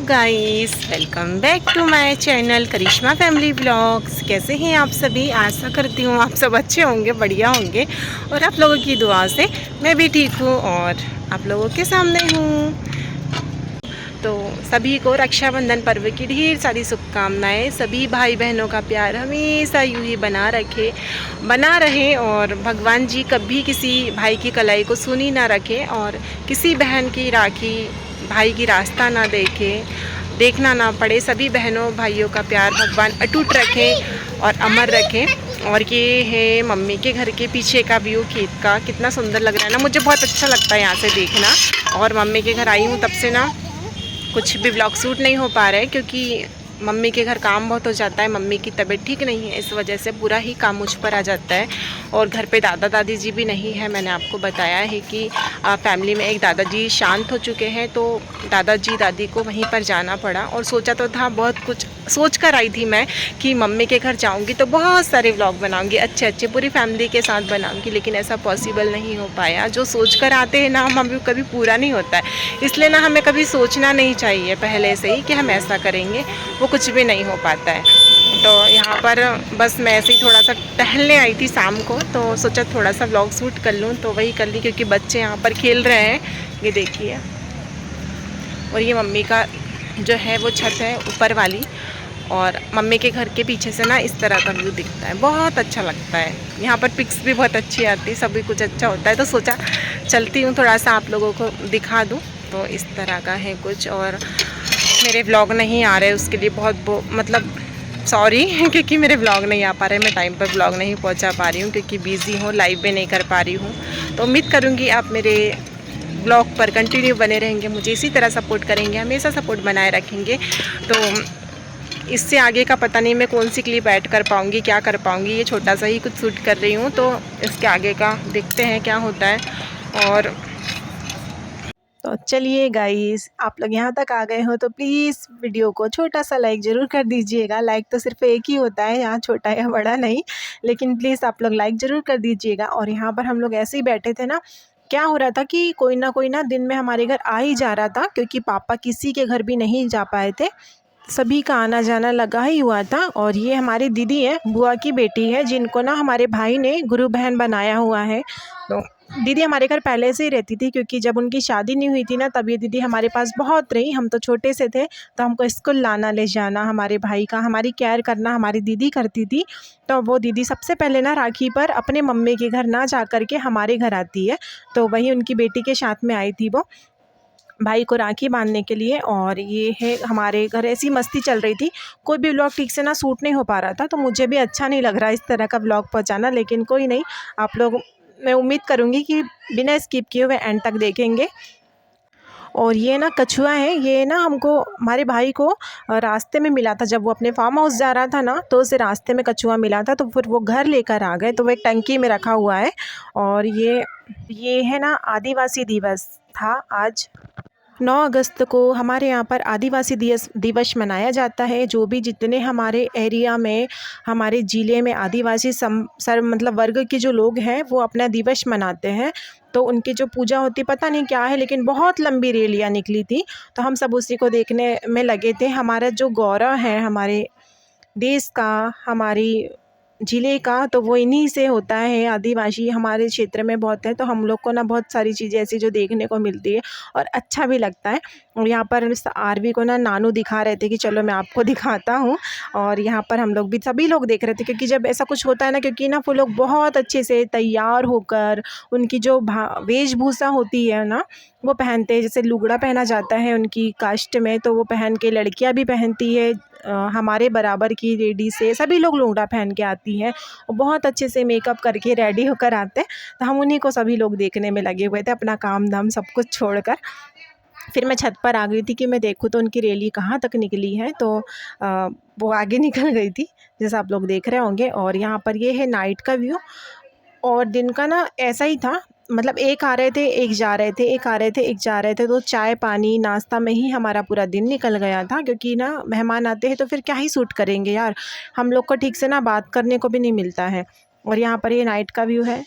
Guys, welcome back to my channel Karishma family vlogs. कैसे हैं आप सभी? आशा करती हूँ आप सब अच्छे होंगे, बढ़िया होंगे और आप लोगों की दुआ से मैं भी ठीक हूँ और आप लोगों के सामने हूँ। तो सभी को रक्षाबंधन पर्व की ढेर सारी शुभकामनाएं। सभी भाई बहनों का प्यार हमेशा यूं ही बना रहे और भगवान जी कभी किसी भाई की कलाई को सूनी ना रखे और किसी बहन की राखी भाई की रास्ता ना देखना ना पड़े। सभी बहनों भाइयों का प्यार भगवान अटूट रखें और अमर रखें। और ये है मम्मी के घर के पीछे का व्यू, खेत का। कितना सुंदर लग रहा है ना, मुझे बहुत अच्छा लगता है यहाँ से देखना। और मम्मी के घर आई हूँ तब से ना कुछ भी ब्लॉग शूट नहीं हो पा रहा है क्योंकि मम्मी के घर काम बहुत हो जाता है। मम्मी की तबीयत ठीक नहीं है, इस वजह से पूरा ही काम मुझ पर आ जाता है। और घर पे दादा दादी जी भी नहीं है। मैंने आपको बताया है कि फैमिली में एक दादाजी शांत हो चुके हैं, तो दादाजी दादी को वहीं पर जाना पड़ा। और सोचा तो था, बहुत कुछ सोच कर आई थी मैं कि मम्मी के घर जाऊंगी तो बहुत सारे व्लॉग बनाऊंगी, अच्छे अच्छे पूरी फैमिली के साथ बनाऊंगी, लेकिन ऐसा पॉसिबल नहीं हो पाया। जो सोच कर आते हैं ना हम कभी पूरा नहीं होता है। इसलिए ना हमें कभी सोचना नहीं चाहिए पहले से ही कि हम ऐसा करेंगे, वो कुछ भी नहीं हो पाता है। तो यहाँ पर बस मैं ऐसे ही थोड़ा सा टहलने आई थी शाम को, तो सोचा थोड़ा सा व्लॉग शूट कर लूँ, तो वही कर ली क्योंकि बच्चे यहाँ पर खेल रहे हैं, ये देखिए। और ये मम्मी का जो है वो छत है ऊपर वाली, और मम्मी के घर के पीछे से ना इस तरह का व्यू दिखता है, बहुत अच्छा लगता है। यहाँ पर पिक्स भी बहुत अच्छी आती है, सभी कुछ अच्छा होता है। तो सोचा चलती हूँ थोड़ा सा आप लोगों को दिखा दूँ। तो इस तरह का है कुछ। और मेरे व्लॉग नहीं आ रहे उसके लिए मतलब सॉरी क्योंकि मेरे व्लॉग नहीं आ पा रहे, मैं टाइम पर व्लॉग नहीं पहुंचा पा रही हूँ क्योंकि बिज़ी हूँ, लाइव भी नहीं कर पा रही हूँ। तो उम्मीद करूँगी आप मेरे व्लॉग पर कंटिन्यू बने रहेंगे, मुझे इसी तरह सपोर्ट करेंगे, हमेशा सपोर्ट बनाए रखेंगे। तो इससे आगे का पता नहीं मैं कौन सी क्लिप ऐड कर पाऊँगी, क्या कर पाऊँगी। ये छोटा सा ही कुछ शूट कर रही हूँ, तो इसके आगे का देखते हैं क्या होता है। और तो चलिए गाइस, आप लोग यहाँ तक आ गए हो तो प्लीज़ वीडियो को छोटा सा लाइक ज़रूर कर दीजिएगा। लाइक तो सिर्फ एक ही होता है, यहाँ छोटा या बड़ा नहीं, लेकिन प्लीज़ आप लोग लाइक ज़रूर कर दीजिएगा। और यहाँ पर हम लोग ऐसे ही बैठे थे ना, क्या हो रहा था कि कोई ना दिन में हमारे घर आ ही जा रहा था, क्योंकि पापा किसी के घर भी नहीं जा पाए थे, सभी का आना जाना लगा ही हुआ था। और ये हमारी दीदी है, बुआ की बेटी है, जिनको ना हमारे भाई ने गुरु बहन बनाया हुआ है। तो दीदी हमारे घर पहले से ही रहती थी, क्योंकि जब उनकी शादी नहीं हुई थी ना, तब ये दीदी हमारे पास बहुत रही। हम तो छोटे से थे, तो हमको स्कूल लाना ले जाना, हमारे भाई का, हमारी केयर करना हमारी दीदी करती थी। तो वो दीदी सबसे पहले ना राखी पर अपने मम्मी के घर ना जा कर के हमारे घर आती है। तो वही उनकी बेटी के साथ में आई थी वो भाई को राखी बांधने के लिए। और ये है हमारे घर ऐसी मस्ती चल रही थी, कोई भी व्लॉग ठीक से ना शूट नहीं हो पा रहा था। तो मुझे भी अच्छा नहीं लग रहा इस तरह का व्लॉग पहुंचाना, लेकिन कोई नहीं, आप लोग, मैं उम्मीद करूंगी कि बिना स्किप किए हुए एंड तक देखेंगे। और ये ना कछुआ है, ये ना हमको हमारे भाई को रास्ते में मिला था, जब वो अपने फार्म हाउस जा रहा था ना, तो उसे रास्ते में कछुआ मिला था, तो फिर वो घर लेकर आ गए। तो वो एक टंकी में रखा हुआ है। और ये है ना, आदिवासी दिवस था आज। 9 अगस्त को हमारे यहाँ पर आदिवासी दिवस मनाया जाता है। जो भी जितने हमारे एरिया में, हमारे ज़िले में आदिवासी मतलब वर्ग के जो लोग हैं, वो अपना दिवस मनाते हैं। तो उनकी जो पूजा होती, पता नहीं क्या है, लेकिन बहुत लंबी रैलियाँ निकली थी, तो हम सब उसी को देखने में लगे थे। हमारा जो गौरव है हमारे देश का, हमारी ज़िले का, तो वो इन्हीं से होता है। आदिवासी हमारे क्षेत्र में बहुत है, तो हम लोग को ना बहुत सारी चीज़ें ऐसी जो देखने को मिलती है और अच्छा भी लगता है। और यहाँ पर आरवी को ना नानू दिखा रहे थे कि चलो मैं आपको दिखाता हूँ। और यहाँ पर हम लोग भी सभी लोग देख रहे थे, क्योंकि जब ऐसा कुछ होता है ना, क्योंकि ना वो लोग बहुत अच्छे से तैयार होकर, उनकी जो वेशभूषा होती है ना, वो पहनते हैं। जैसे लुगड़ा पहना जाता है उनकी कास्ट में, तो वो पहन के लड़कियां भी पहनती है, हमारे बराबर की लेडी से सभी लोग लुगड़ा पहन के आती हैं और बहुत अच्छे से मेकअप करके रेडी होकर आते हैं। तो हम उन्हीं को सभी लोग देखने में लगे हुए थे, अपना काम धाम सब कुछ छोड़कर। फिर मैं छत पर आ गई थी कि मैं देखूँ तो उनकी रैली कहाँ तक निकली है। तो वो आगे निकल गई थी, जैसा आप लोग देख रहे होंगे। और यहाँ पर ये है नाइट का व्यू। और दिन का ना ऐसा ही था, मतलब एक आ रहे थे एक जा रहे थे, एक आ रहे थे एक जा रहे थे, तो चाय पानी नाश्ता में ही हमारा पूरा दिन निकल गया था। क्योंकि ना मेहमान आते हैं तो फिर क्या ही शूट करेंगे यार, हम लोग को ठीक से ना बात करने को भी नहीं मिलता है। और यहाँ पर ये नाइट का व्यू है।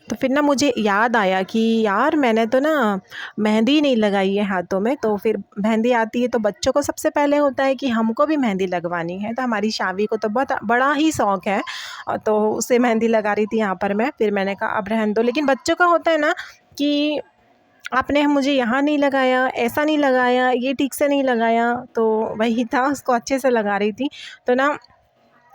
तो फिर ना मुझे याद आया कि यार मैंने तो ना मेहंदी नहीं लगाई है हाथों में। तो फिर मेहंदी आती है तो बच्चों को सबसे पहले होता है कि हमको भी मेहंदी लगवानी है। तो हमारी शावी को तो बहुत बड़ा ही शौक़ है, तो उसे मेहंदी लगा रही थी यहाँ पर मैं। फिर मैंने कहा अब रहने दो, लेकिन बच्चों का होता है ना कि आपने मुझे यहाँ नहीं लगाया, ऐसा नहीं लगाया, ये ठीक से नहीं लगाया। तो वही था, उसको अच्छे से लगा रही थी। तो ना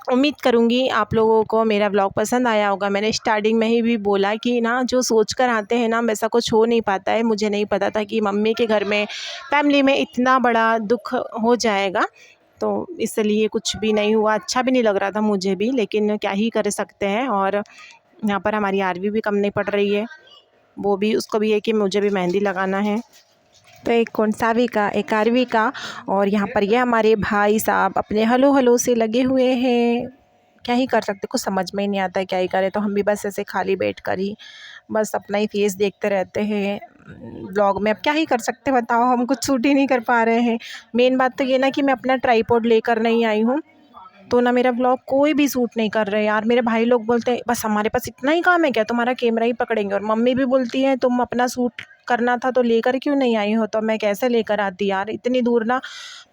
उम्मीद करूँगी आप लोगों को मेरा व्लॉग पसंद आया होगा। मैंने स्टार्टिंग में ही भी बोला कि ना जो सोच कर आते हैं ना वैसा कुछ हो नहीं पाता है। मुझे नहीं पता था कि मम्मी के घर में, फैमिली में इतना बड़ा दुख हो जाएगा, तो इसलिए कुछ भी नहीं हुआ। अच्छा भी नहीं लग रहा था मुझे भी, लेकिन क्या ही कर सकते हैं। और यहाँ पर हमारी आरवी भी कम नहीं पड़ रही है, वो भी, उसको भी है कि मुझे भी मेहंदी लगाना है। तो एक कौनसावी का, एक आरवी का, और यहाँ पर ये हमारे भाई साहब अपने हलो हलो से लगे हुए हैं। क्या ही कर सकते, कुछ समझ में ही नहीं आता है क्या ही करें। तो हम भी बस ऐसे खाली बैठ कर ही बस अपना ही फेस देखते रहते हैं ब्लॉग में। अब क्या ही कर सकते बताओ, हम कुछ शूट ही नहीं कर पा रहे हैं। मेन बात तो ये ना कि मैं अपना ट्राईपॉड लेकर नहीं आई हूँ, तो ना मेरा व्लॉग कोई भी शूट नहीं कर रहे यार। मेरे भाई लोग बोलते हैं बस हमारे पास इतना ही काम है क्या, तुम्हारा कैमरा ही पकड़ेंगे। और मम्मी भी बोलती है तुम अपना शूट करना था तो लेकर क्यों नहीं आई हो। तो मैं कैसे लेकर आती यार, इतनी दूर ना।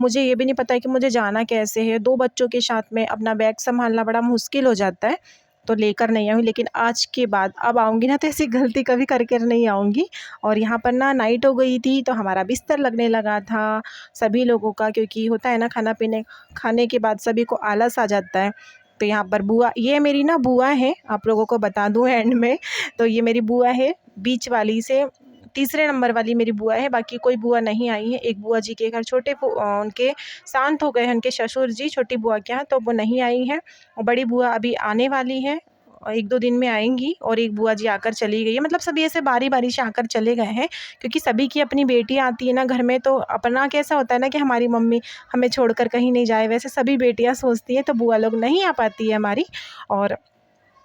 मुझे ये भी नहीं पता है कि मुझे जाना कैसे है। 2 बच्चों के साथ में अपना बैग संभालना बड़ा मुश्किल हो जाता है, तो लेकर नहीं आई हूँ। लेकिन आज के बाद अब आऊँगी ना तो ऐसी गलती कभी करके नहीं आऊँगी। और यहाँ पर ना नाइट हो गई थी तो हमारा बिस्तर लगने लगा था सभी लोगों का, क्योंकि होता है ना खाने के बाद सभी को आलस आ जाता है। तो यहाँ पर बुआ, ये मेरी ना बुआ है, आप लोगों को बता दूँ एंड में। तो ये मेरी बुआ है, बीच वाली से तीसरे नंबर वाली मेरी बुआ है। बाकी कोई बुआ नहीं आई है। एक बुआ जी के घर उनके शांत हो गए हैं उनके ससुर जी, छोटी बुआ के यहाँ, तो वो नहीं आई हैं। और बड़ी बुआ अभी आने वाली है और 1-2 दिन में आएंगी। और एक बुआ जी आकर चली गई है। मतलब सभी ऐसे बारी बारी से आकर चले गए हैं, क्योंकि सभी की अपनी बेटी आती है ना घर में। तो अपना कैसा होता है ना कि हमारी मम्मी हमें छोड़कर कहीं नहीं जाए, वैसे सभी बेटियां सोचती हैं। तो बुआ लोग नहीं आ पाती है हमारी। और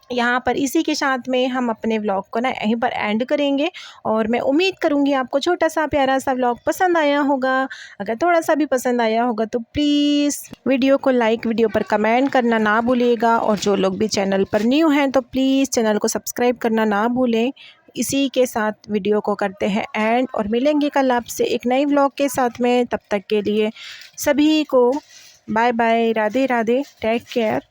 यहाँ पर इसी के साथ में हम अपने व्लॉग को ना यहीं पर एंड करेंगे। और मैं उम्मीद करूँगी आपको छोटा सा प्यारा सा व्लॉग पसंद आया होगा। अगर थोड़ा सा भी पसंद आया होगा तो प्लीज़ वीडियो को लाइक, वीडियो पर कमेंट करना ना भूलिएगा। और जो लोग भी चैनल पर न्यू हैं तो प्लीज़ चैनल को सब्सक्राइब करना ना भूलें। इसी के साथ वीडियो को करते हैं एंड, और मिलेंगे कल आपसे एक नई व्लॉग के साथ में। तब तक के लिए सभी को bye bye, Radhe Radhe, take care.